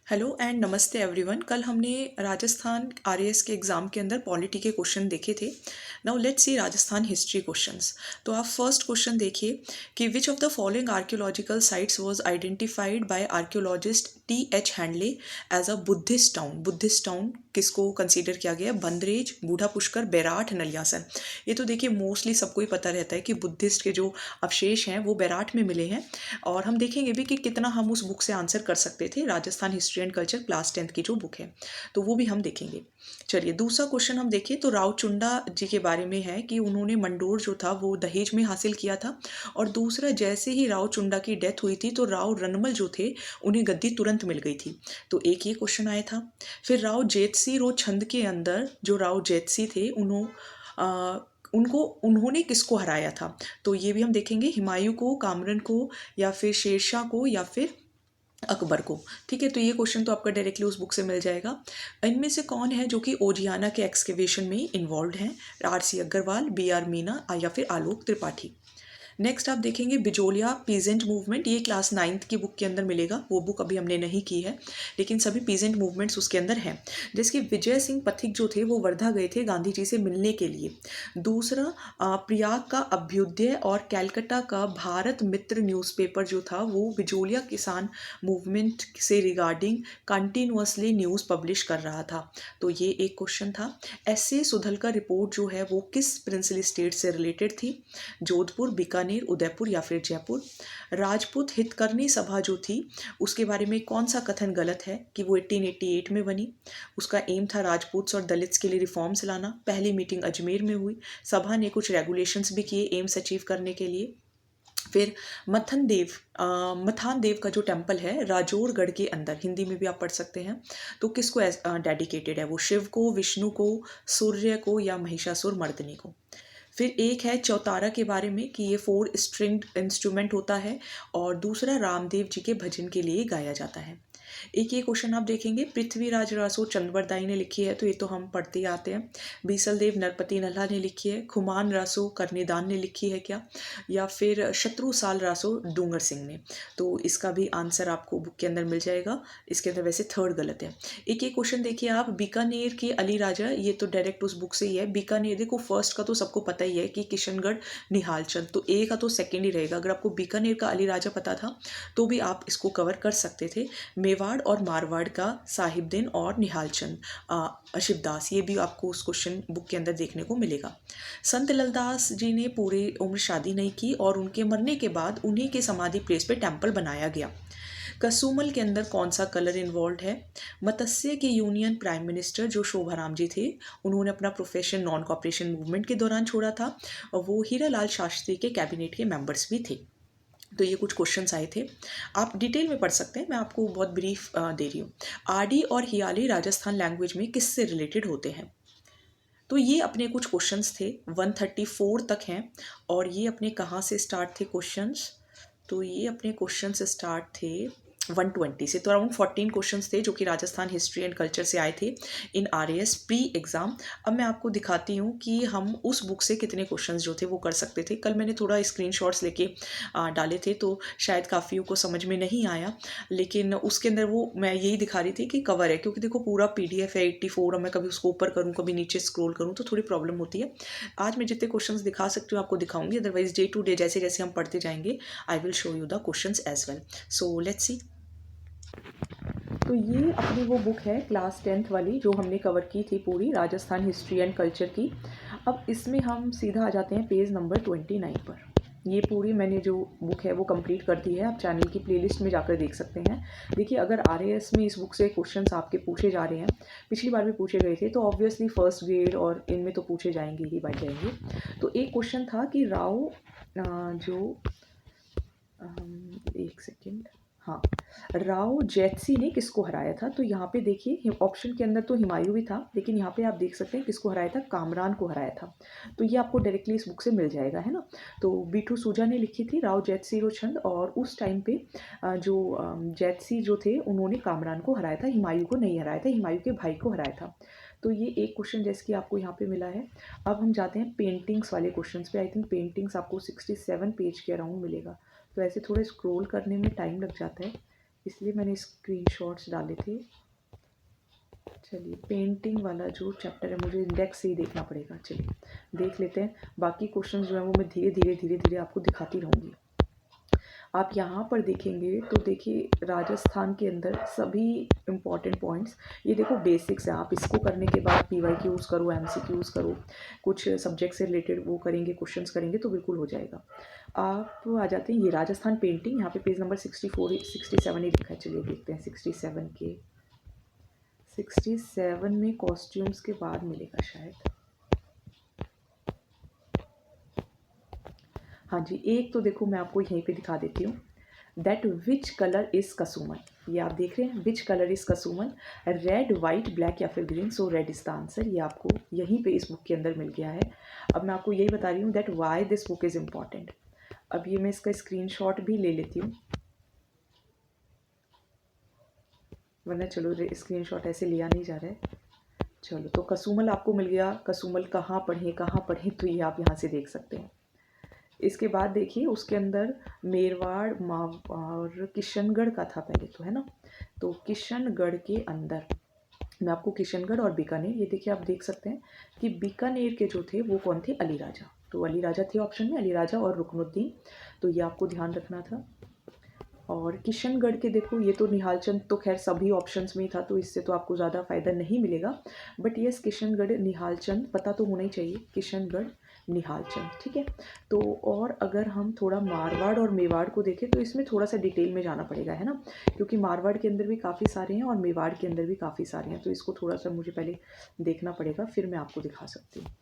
Hello and नमस्ते everyone. कल हमने राजस्थान आरएएस के एग्ज़ाम के अंदर पॉलिटी के क्वेश्चन देखे थे। Now let's see Rajasthan history questions. तो आप फर्स्ट क्वेश्चन देखिए कि which of the following archaeological sites was identified by archaeologist T H. Hendley as a Buddhist town. Buddhist town किसको कंसीडर किया गया? बंदरेज, बूढ़ा पुष्कर, बैराठ, नलियासन। ये तो देखिए मोस्टली सबको ही पता रहता है कि बुद्धिस्ट के जो अवशेष हैं वो बैराठ में मिले हैं। और हम देखेंगे भी कि कितना हम उस बुक से आंसर कर सकते थे, Rajasthan history and culture class 10th की जो बुक है, तो वो भी हम देखेंगे। चलिए दूसरा क्वेश्चन हम देखें तो राव चुंडा जी के बारे में है कि उन्होंने मंडोर जो था वो दहेज में हासिल किया था। और दूसरा, जैसे ही राव चुंडा की डेथ हुई थी तो राव रनमल जो थे उन्हें गद्दी तुरंत मिल गई थी। तो एक ये क्वेश्चन आया था। फिर राव जेतसी रो छंद के अंदर जो राव जेतसी थे उन्होंने किसको हराया था? तो ये भी हम देखेंगे, हुमायूं को, कामरन को, या फिर शेरशाह को, या फिर अकबर को। ठीक है, तो ये क्वेश्चन तो आपका डायरेक्टली उस बुक से मिल जाएगा। इनमें से कौन है जो कि ओजियाना के एक्सकेवेशन में इन्वॉल्व हैं? आर.सी. अग्रवाल, बी.आर. मीना, या फिर आलोक त्रिपाठी। नेक्स्ट आप देखेंगे बिजोलिया पीजेंट मूवमेंट। ये क्लास 9th की बुक के अंदर मिलेगा, वो बुक अभी हमने नहीं की है, लेकिन सभी पीजेंट मूवमेंट्स उसके अंदर हैं। जैसे कि विजय सिंह पथिक जो थे वो वर्धा गए थे गांधी जी से मिलने के लिए। दूसरा, प्रयाग का अभ्युदय और कैलकटा का भारत मित्र न्यूज़पेपर जो था वो बिजोलिया किसान मूवमेंट से रिगार्डिंग कंटिन्यूअसली न्यूज़ पब्लिश कर रहा था। तो ये एक क्वेश्चन था। एस ए सुधलकर रिपोर्ट जो है वो किस प्रिंसली स्टेट से रिलेटेड थी? जोधपुर, बीकानेर, उदयपुर, या फिर जयपुर। राजपूत हितकर्नी सभा जो थी उसके बारे में कौन सा कथन गलत है कि वो 1888 में बनी? उसका एम था राजपूत्स और दलित्स के लिए रिफॉर्म्स लाना। पहली मीटिंग अजमेर में हुई। सभा ने कुछ रेगुलेशंस भी किए एम्स अचीव करने के लिए। फिर मथान देव का जो टेम्पल है राजौरगढ़ के अंदर, हिंदी में भी आप पढ़ सकते हैं, तो किसको डेडिकेटेड है? वो शिव को, विष्णु को, सूर्य को, या महिषासुर मर्दिनी को। फिर एक है चौतारा के बारे में कि ये 4 स्ट्रिंग्ड इंस्ट्रूमेंट होता है, और दूसरा रामदेव जी के भजन के लिए गाया जाता है। एक ये क्वेश्चन आप देखेंगे, पृथ्वीराज रासो चंद्रवरदाई ने लिखी है, तो ये तो हम पढ़ते ही आते हैं। बीसल देव नरपति नल्हा ने लिखी है। खुमान रासो करनीदान ने लिखी है क्या? या फिर शत्रु साल रासो डूंगर सिंह ने? तो इसका भी आंसर आपको बुक के अंदर मिल जाएगा। इसके अंदर वैसे थर्ड गलत है। एक ये क्वेश्चन देखिए आप, बीकानेर के अली राजा, ये तो डायरेक्ट उस बुक से ही है। बीकानेर, देखो फर्स्ट का तो सबको पता ही है कि किशनगढ़ निहालचंद, तो ए का तो सेकेंड ही रहेगा। अगर आपको बीकानेर का अली राजा पता था तो भी आप इसको कवर कर सकते थे। मेवाड़ और मारवाड़ का साहिबदीन और निहालचंद शिवदास, ये भी आपको उस क्वेश्चन बुक के अंदर देखने को मिलेगा। संत ललदास जी ने पूरी उम्र शादी नहीं की और उनके मरने के बाद उन्हीं के समाधि प्लेस पे टेम्पल बनाया गया। कसुमल के अंदर कौन सा कलर इन्वॉल्व है? मत्स्य के यूनियन प्राइम मिनिस्टर जो शोभाराम जी थे उन्होंने अपना प्रोफेशन नॉन कॉपरेशन मूवमेंट के दौरान छोड़ा था, और वो हीरालाल शास्त्री के कैबिनेट के मेंबर्स भी थे। तो ये कुछ क्वेश्चंस आए थे, आप डिटेल में पढ़ सकते हैं, मैं आपको बहुत ब्रीफ दे रही हूँ। आडी और हियाली राजस्थान लैंग्वेज में किससे रिलेटेड होते हैं? तो ये अपने कुछ क्वेश्चंस थे, 134 तक हैं। और ये अपने कहाँ से स्टार्ट थे क्वेश्चंस? तो ये अपने क्वेश्चंस स्टार्ट थे 120 से। तो अराउंड 14 क्वेश्चंस थे जो कि राजस्थान हिस्ट्री एंड कल्चर से आए थे इन आरएएस प्री एग्जाम। अब मैं आपको दिखाती हूँ कि हम उस बुक से कितने क्वेश्चंस जो थे वो कर सकते थे। कल मैंने थोड़ा स्क्रीनशॉट्स लेके डाले थे, तो शायद काफ़ियों को समझ में नहीं आया, लेकिन उसके अंदर वो मैं यही दिखा रही थी कि कवर है, क्योंकि देखो पूरा पीडीएफ है 84, और मैं कभी उसको ऊपर करूँ कभी नीचे स्क्रॉल करूँ तो थोड़ी प्रॉब्लम होती है। आज मैं जितने क्वेश्चंस दिखा सकती हूँ आपको दिखाऊंगी, अदरवाइज डे टू डे जैसे जैसे हम पढ़ते जाएंगे I will show you the questions as well. So let's see. तो ये अपनी वो बुक है क्लास 10th वाली जो हमने कवर की थी पूरी, राजस्थान हिस्ट्री एंड कल्चर की। अब इसमें हम सीधा आ जाते हैं पेज नंबर 29 पर। ये पूरी मैंने जो बुक है वो कंप्लीट कर दी है, आप चैनल की प्लेलिस्ट में जाकर देख सकते हैं। देखिए अगर आरएएस में इस बुक से क्वेश्चंस आपके पूछे जा रहे हैं, पिछली बार भी पूछे गए थे, तो ऑब्वियसली फर्स्ट ग्रेड और इनमें तो पूछे जाएंगे ही बाई जाएंगे। तो एक क्वेश्चन था कि राव जो एक सेकेंड, हाँ, राव जैतसी ने किसको हराया था? तो यहाँ पे देखिए ऑप्शन के अंदर तो हुमायूं भी था, लेकिन यहाँ पे आप देख सकते हैं किसको हराया था, कामरान को हराया था। तो ये आपको डायरेक्टली इस बुक से मिल जाएगा, है ना। तो बीटू सूजा ने लिखी थी राव जैतसी रो छंद, और उस टाइम पे जो जैतसी जो थे उन्होंने कामरान को हराया था, हुमायूं को नहीं हराया था, हुमायूं के भाई को हराया था। तो ये एक क्वेश्चन जैसे कि आपको यहाँ पे मिला है। अब हम जाते हैं पेंटिंग्स वाले क्वेश्चन पे। आई थिंक पेंटिंग्स आपको 67 पेज के अराउंड मिलेगा, तो ऐसे थोड़े स्क्रॉल करने में टाइम लग जाता है, इसलिए मैंने स्क्रीनशॉट्स डाले थे। चलिए पेंटिंग वाला जो चैप्टर है मुझे इंडेक्स से ही देखना पड़ेगा, चलिए देख लेते हैं। बाकी क्वेश्चन जो है वो मैं धीरे धीरे आपको दिखाती रहूँगी। आप यहाँ पर देखेंगे तो देखिए राजस्थान के अंदर सभी इम्पॉर्टेंट पॉइंट्स, ये देखो बेसिक्स है। आप इसको करने के बाद PYQs करो, MCQs करो, कुछ सब्जेक्ट से रिलेटेड वो करेंगे, क्वेश्चंस करेंगे तो बिल्कुल हो जाएगा। आप आ जाते हैं ये राजस्थान पेंटिंग, यहाँ पे पेज नंबर 64 67 ही लिखा है। चलिए देखते हैं 67 में कॉस्ट्यूम्स के बाद मिलेगा शायद। हाँ जी, एक तो देखो मैं आपको यहीं पे दिखा देती हूँ, that which colour is crimson. ये आप देख रहे हैं, which colour is crimson, red, white, black या फिर green. So red is the answer. ये आपको यहीं पे इस बुक के अंदर मिल गया है। अब मैं आपको यही बता रही हूँ that why this book is important. अब ये मैं इसका स्क्रीनशॉट भी ले लेती हूँ, वरना चलो स्क्रीनशॉट ऐसे लिया नहीं जा रहा है। चलो तो कसुमल आपको मिल गया। कसुमल कहाँ पढ़ें तो ये आप यहाँ से देख सकते हैं। इसके बाद देखिए उसके अंदर मेरवाड़ और किशनगढ़ का था पहले तो, है ना। तो किशनगढ़ के अंदर मैं आपको किशनगढ़ और बीकानेर, ये देखिए आप देख सकते हैं कि बीकानेर के जो थे वो कौन थे, अली राजा। तो अली राजा थे ऑप्शन में, अली राजा और रुकनुद्दीन। तो ये आपको ध्यान रखना था। और किशनगढ़ के देखो ये तो निहाल चंद तो खैर सभी ऑप्शंस में ही था, तो इससे तो आपको ज़्यादा फ़ायदा नहीं मिलेगा। बट यस किशनगढ़ निहाल चंद पता तो होना ही चाहिए, किशनगढ़ निहाल चंद, ठीक है। तो और अगर हम थोड़ा मारवाड़ और मेवाड़ को देखें तो इसमें थोड़ा सा डिटेल में जाना पड़ेगा, है ना, क्योंकि मारवाड़ के अंदर भी काफ़ी सारे हैं और मेवाड़ के अंदर भी काफ़ी सारे हैं। तो इसको थोड़ा सा मुझे पहले देखना पड़ेगा, फिर मैं आपको दिखा सकती हूँ।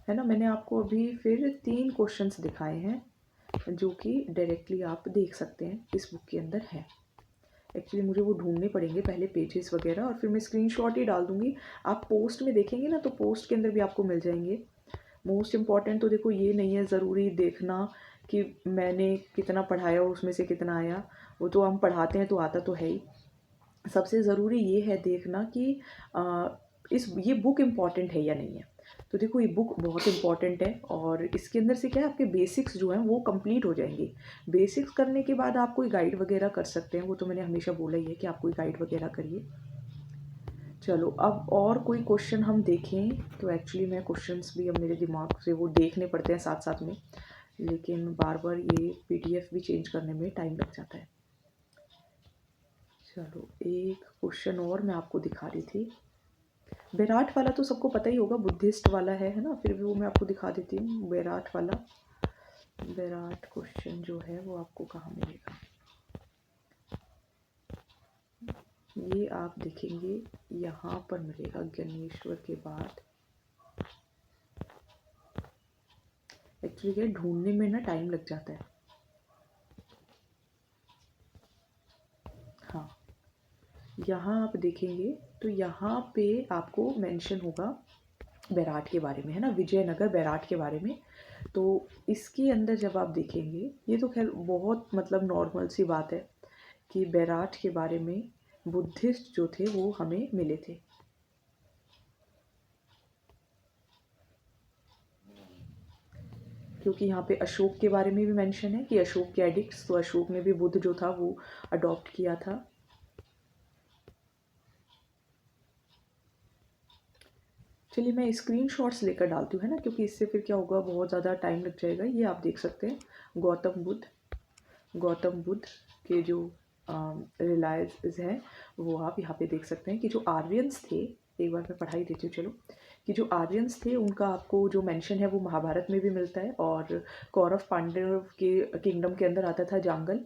है ना, मैंने आपको अभी फिर 3 क्वेश्चंस दिखाए हैं जो कि डायरेक्टली आप देख सकते हैं इस बुक के अंदर है। एक्चुअली मुझे वो ढूंढने पड़ेंगे पहले पेजेस वगैरह, और फिर मैं स्क्रीनशॉट ही डाल दूंगी। आप पोस्ट में देखेंगे ना तो पोस्ट के अंदर भी आपको मिल जाएंगे। मोस्ट इम्पॉर्टेंट तो देखो ये नहीं है ज़रूरी देखना कि मैंने कितना पढ़ाया और उसमें से कितना आया, वो तो हम पढ़ाते हैं तो आता तो है ही। सबसे ज़रूरी ये है देखना कि ये बुक इम्पॉर्टेंट है या नहीं है। तो देखो ये बुक बहुत इम्पॉर्टेंट है और इसके अंदर से क्या है, आपके बेसिक्स जो हैं वो कंप्लीट हो जाएंगे। बेसिक्स करने के बाद आप कोई गाइड वगैरह कर सकते हैं, वो तो मैंने हमेशा बोला ही है कि आप कोई गाइड वगैरह करिए। चलो अब और कोई क्वेश्चन हम देखें तो एक्चुअली मैं क्वेश्चंस भी अब मेरे दिमाग से वो देखने पड़ते हैं साथ साथ में, लेकिन बार बार ये PDF भी चेंज करने में टाइम लग जाता है। चलो एक क्वेश्चन और मैं आपको दिखा रही थी, बैराट वाला तो सबको पता ही होगा, बुद्धिस्ट वाला है ना, फिर भी वो मैं आपको दिखा देती हूँ। बैराट वाला, बैराट क्वेश्चन जो है वो आपको कहाँ मिलेगा, ये आप देखेंगे यहाँ पर मिलेगा ज्ञानेश्वर के बाद। एक्चुअली क्या ढूंढने में ना टाइम लग जाता है। हाँ यहाँ आप देखेंगे तो यहाँ पे आपको मेंशन होगा बैराट के बारे में, है ना, विजयनगर बैराट के बारे में। तो इसके अंदर जब आप देखेंगे, ये तो खैर बहुत मतलब नॉर्मल सी बात है कि बैराट के बारे में बुद्धिस्ट जो थे वो हमें मिले थे। क्योंकि यहाँ पे अशोक के बारे में भी मेंशन है कि अशोक के एडिक्ट्स, तो अशोक ने भी बुद्ध जो था वो अडॉप्ट किया था। चलिए मैं स्क्रीनशॉट्स लेकर डालती हूँ, है ना, क्योंकि इससे फिर क्या होगा बहुत ज़्यादा टाइम लग जाएगा। ये आप देख सकते हैं गौतम बुद्ध के जो रिलायंस है वो आप यहाँ पे देख सकते हैं कि जो आर्यंस थे, एक बार मैं पढ़ाई देती हूँ चलो, कि जो आर्यंस थे उनका आपको जो मेंशन है वो महाभारत में भी मिलता है, और कौरव पांडव के किंगडम के अंदर आता था जांगल।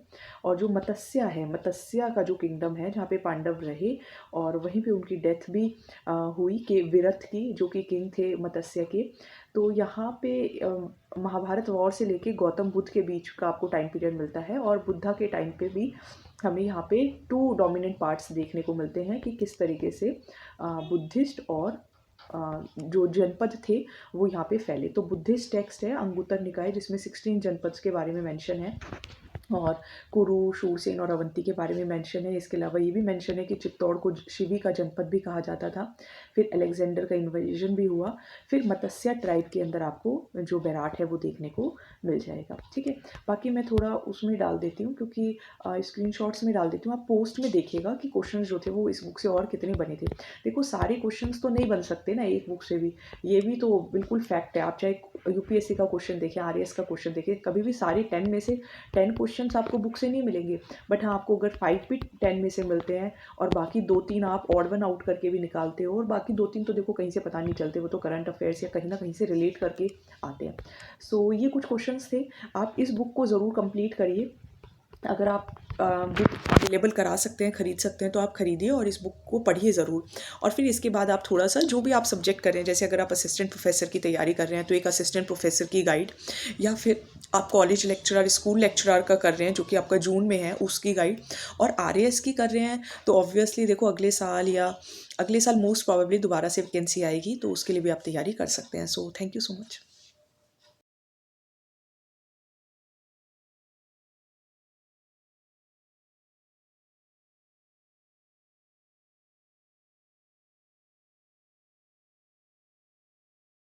और जो मत्स्य है, मत्स्य का जो किंगडम है जहाँ पे पांडव रहे और वहीं पे उनकी डेथ भी हुई कि विरथ की, जो कि किंग थे मत्स्य के। तो यहाँ पे महाभारत वॉर से लेके गौतम बुद्ध के बीच का आपको टाइम पीरियड मिलता है, और बुद्धा के टाइम पे भी हमें यहाँ पे 2 डोमिनेंट पार्ट्स देखने को मिलते हैं कि किस तरीके से बुद्धिस्ट और जो जनपद थे वो यहाँ पे फैले। तो बुद्धिस्ट टेक्स्ट है अंगुत्तर निकाय, जिसमें 16 जनपद के बारे में मेंशन है, और कुरु, शूरसेन और अवंती के बारे में मेंशन है। इसके अलावा ये भी मेंशन है कि चित्तौड़ को शिवी का जनपद भी कहा जाता था। फिर अलेक्जेंडर का इन्वेजन भी हुआ, फिर मत्स्य ट्राइब के अंदर आपको जो बैराट है वो देखने को मिल जाएगा। ठीक है, बाकी मैं थोड़ा उसमें डाल देती हूँ, क्योंकि स्क्रीनशॉट्स में डाल देती हूँ, आप पोस्ट में देखिएगा कि क्वेश्चन जो थे वो इस बुक से और कितने बने थे। देखो सारे क्वेश्चंस तो नहीं बन सकते ना एक बुक से भी, ये भी तो बिल्कुल फैक्ट है। आप चाहे यूपीएससी का क्वेश्चन देखें, आरएएस का क्वेश्चन देखें, कभी भी सारे 10 में से 10 क्वेश्चंस आपको बुक से नहीं मिलेंगे। बट हाँ, आपको अगर 5 भी 10 में से मिलते हैं और बाकी 2-3 आप ऑड वन आउट करके भी निकालते हो, और बाकी 2-3 तो देखो कहीं से पता नहीं चलते, वो तो करंट अफेयर्स या कहीं ना कहीं से रिलेट करके आते हैं। सो ये कुछ क्वेश्चंस थे। आप इस बुक को ज़रूर कंप्लीट करिए। अगर आप बुक अवेलेबल करा सकते हैं, ख़रीद सकते हैं, तो आप ख़रीदिए और इस बुक को पढ़िए ज़रूर। और फिर इसके बाद आप थोड़ा सा जो भी आप सब्जेक्ट कर रहे हैं, जैसे अगर आप असिस्टेंट प्रोफेसर की तैयारी कर रहे हैं तो एक असिस्टेंट प्रोफेसर की गाइड, या फिर आप कॉलेज लेक्चरर, स्कूल लेक्चरर का कर रहे हैं जो कि आपका जून में है, उसकी गाइड, और आरएएस की कर रहे हैं तो ऑब्वियसली देखो अगले साल मोस्ट प्रॉबेबली दोबारा से वैकेंसी आएगी, तो उसके लिए भी आप तैयारी कर सकते हैं। So thank you so much.